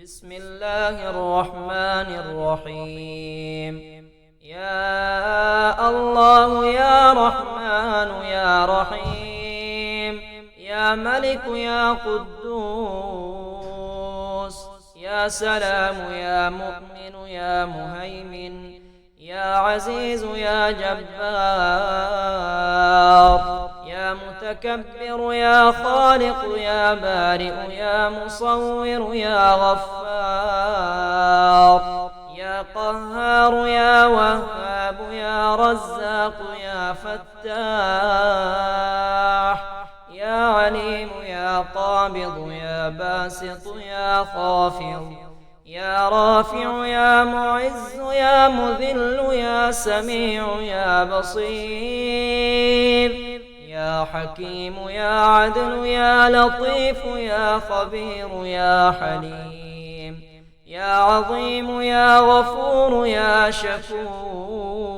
بسم الله الرحمن الرحيم. يا الله يا رحمن يا رحيم، يا ملك يا قدوس، يا سلام يا مؤمن يا مهيمن، يا عزيز يا جبار، يا متكبر يا خالق يا بارئ يا مصور يا غفار، يا قهار يا وهاب يا رزاق يا فتاح، يا عليم يا قابض يا باسط يا خافض، يا رافع يا معز يا مذل يا سميع يا بصير، يا حكيم يا عدل يا لطيف يا خبير يا حليم، يا عظيم يا غفور يا شكور،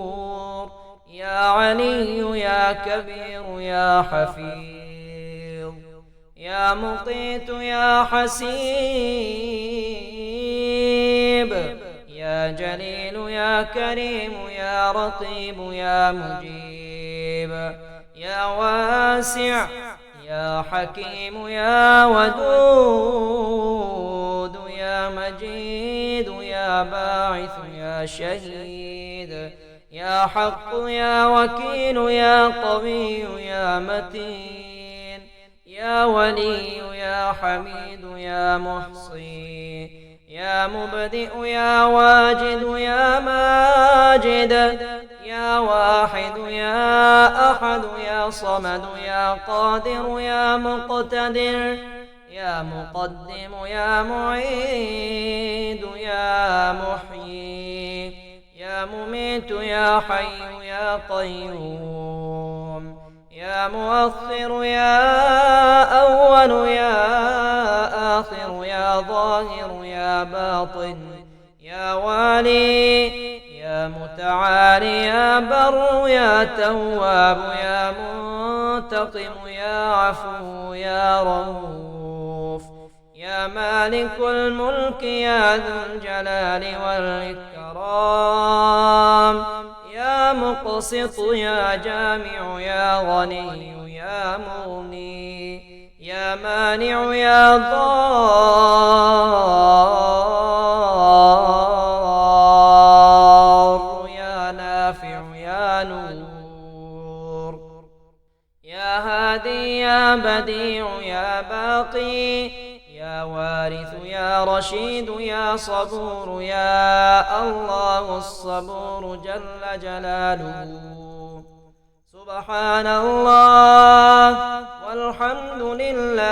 يا علي يا كبير يا حفيظ، يا مقيت يا حسيب، يا جليل يا كريم يا رقيب يا مجيب، يا واسع يا حكيم يا ودود، يا مجيد يا باعث يا شهيد، يا حق يا وكيل يا قوي يا متين، يا ولي يا حميد يا محصي، يا مبدئ يا واجد يا ماجد، يا واحد يا أحد يا صمد يا قادر يا مقتدر، يا مقدم يا معيد يا محيي، يا مميت يا حي يا قيوم، يا مؤخر يا أول يا آخر يا ظاهر يا باطن، يا والي يا متعالي يا بر يا تواب يا منتقم يا عفو يا رؤوف، يا مالك الملك يا ذو الجلال والإكرام، يا مقسط يا جامع يا غني يا مغني، يا مانع يا ضار يا نافع يا نور، يا هادي يا بديع يا باقي، يا وارث يا رشيد يا صبور يا الله الصبور جل جلاله. سبحان الله والحمد لله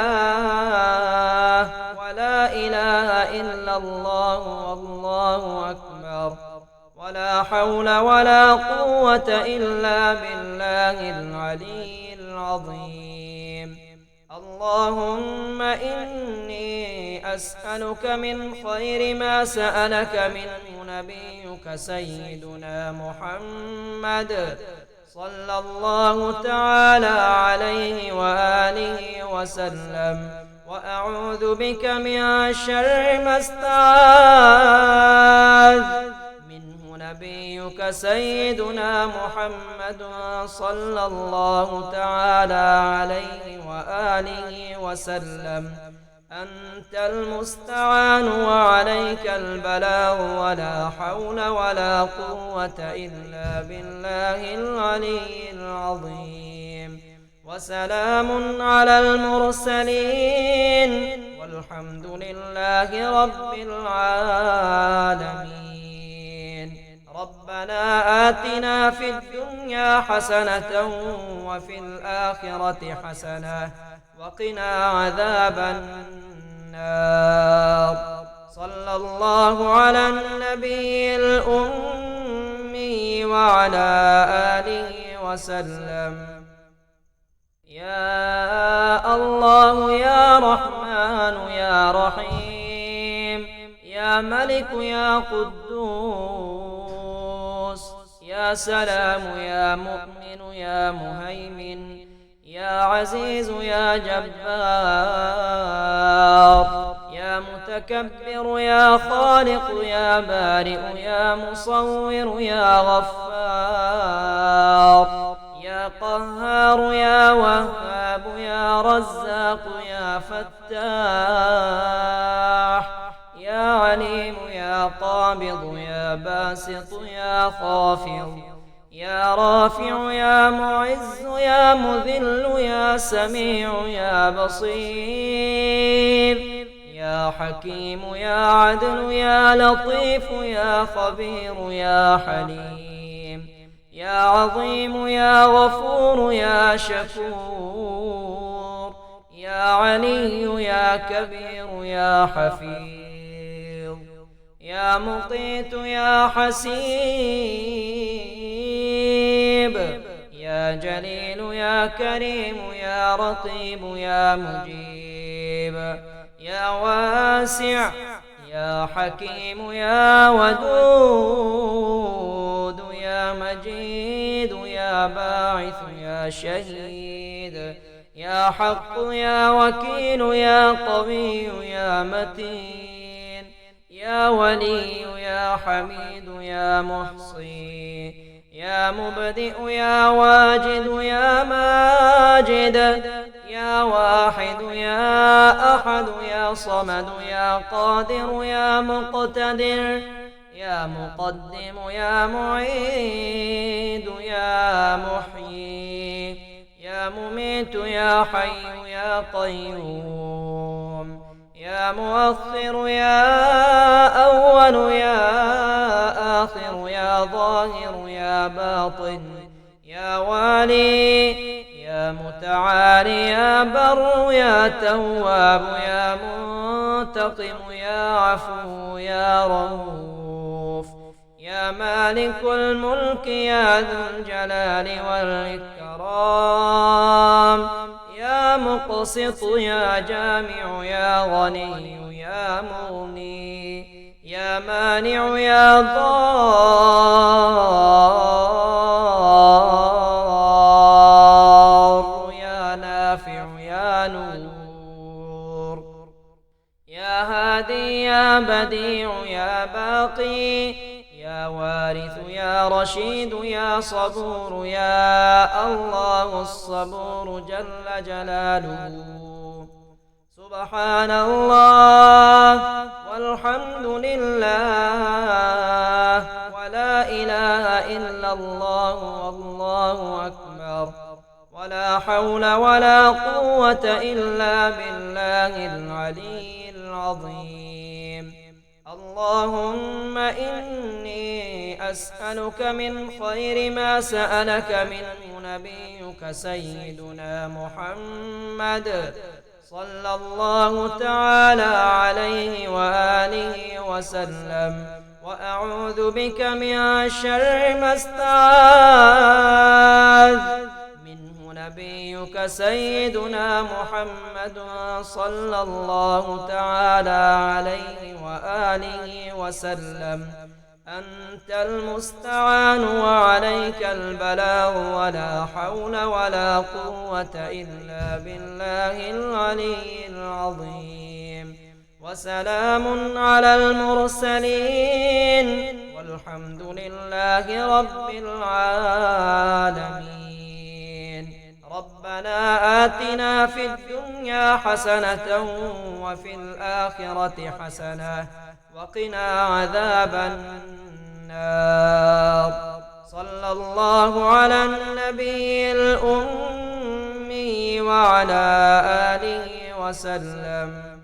ولا إله إلا الله والله أكبر، ولا حول ولا قوة إلا بالله العلي العظيم. اللهم إني أسألك من خير ما سألك منه نبيك سيدنا محمد صلى الله تعالى عليه وآله وسلم، وأعوذ بك من شر ما استعاذ منه نبيك سيدنا محمد صلى الله تعالى عليه وآله وسلم. أنت المستعان وعليك البلاغ، ولا حول ولا قوة إلا بالله العلي العظيم. وسلام على المرسلين والحمد لله رب العالمين. ربنا آتنا في الدنيا حسنة وفي الآخرة حسنة وقنا عذاب النار. صلى الله على النبي الأمي وعلى آله وسلم. يا الله يا رحمن يا رحيم، يا ملك يا قدوس، يا سلام يا مؤمن يا مهيمن، يا عزيز يا جبار، يا يا متكبر يا خالق يا بارئ يا مصور يا غفار يا قهار يا وهاب يا رزاق يا فتاح يا عليم يا قابض يا باسط يا خافض يا رافع يا معز يا مذل يا سميع يا بصير يا حكيم يا عدل يا لطيف يا خبير يا حليم يا عظيم يا غفور يا شكور يا علي يا كبير يا حفيظ يا مقيت يا حسيب يا جليل يا كريم يا رقيب يا مجيب يا واسع يا حكيم يا ودود يا مجيد يا باعث يا شهيد يا حق يا وكيل يا قوي يا متين يا ولي يا حميد يا محصي يا مبدئ يا واجد يا ماجد يا واحد يا أحد يا صمد يا قادر يا مقتدر يا مقدم يا معيد يا محيي يا مميت يا حي يا قيوم يا مؤخر يا أول يا آخر يا ظاهر يا باطن يا والي يا متعالي يا بر يا تواب يا منتقم يا عفو يا رؤوف يا مالك الملك يا ذو الجلال والإكرام يا مقسط يا جامع يا غني يا مغني يا مانع يا ضار يا نافع يا نور يا هادي يا بديع يا باقي يا وارث يا رشيد يا صبور يا الله الصبور جل جلاله سبحان الله والحمد لله ولا إله إلا الله والله أكبر ولا حول ولا قوة إلا بالله العلي العظيم اللهم إني أسألك من خير ما سألك منه نبيك سيدنا محمد صلى الله تعالى عليه وآله وسلم وأعوذ بك من شر ما استعاذ منه نبيك سيدنا محمد صلى الله تعالى عليه وآله وسلم أنت المستعان وعليك البلاغ ولا حول ولا قوة إلا بالله العلي العظيم وسلام على المرسلين والحمد لله رب العالمين ربنا آتنا في الدنيا حسنة وفي الآخرة حسنة وقنا عذاب النار صلى الله على النبي الأمي وعلى آله وسلم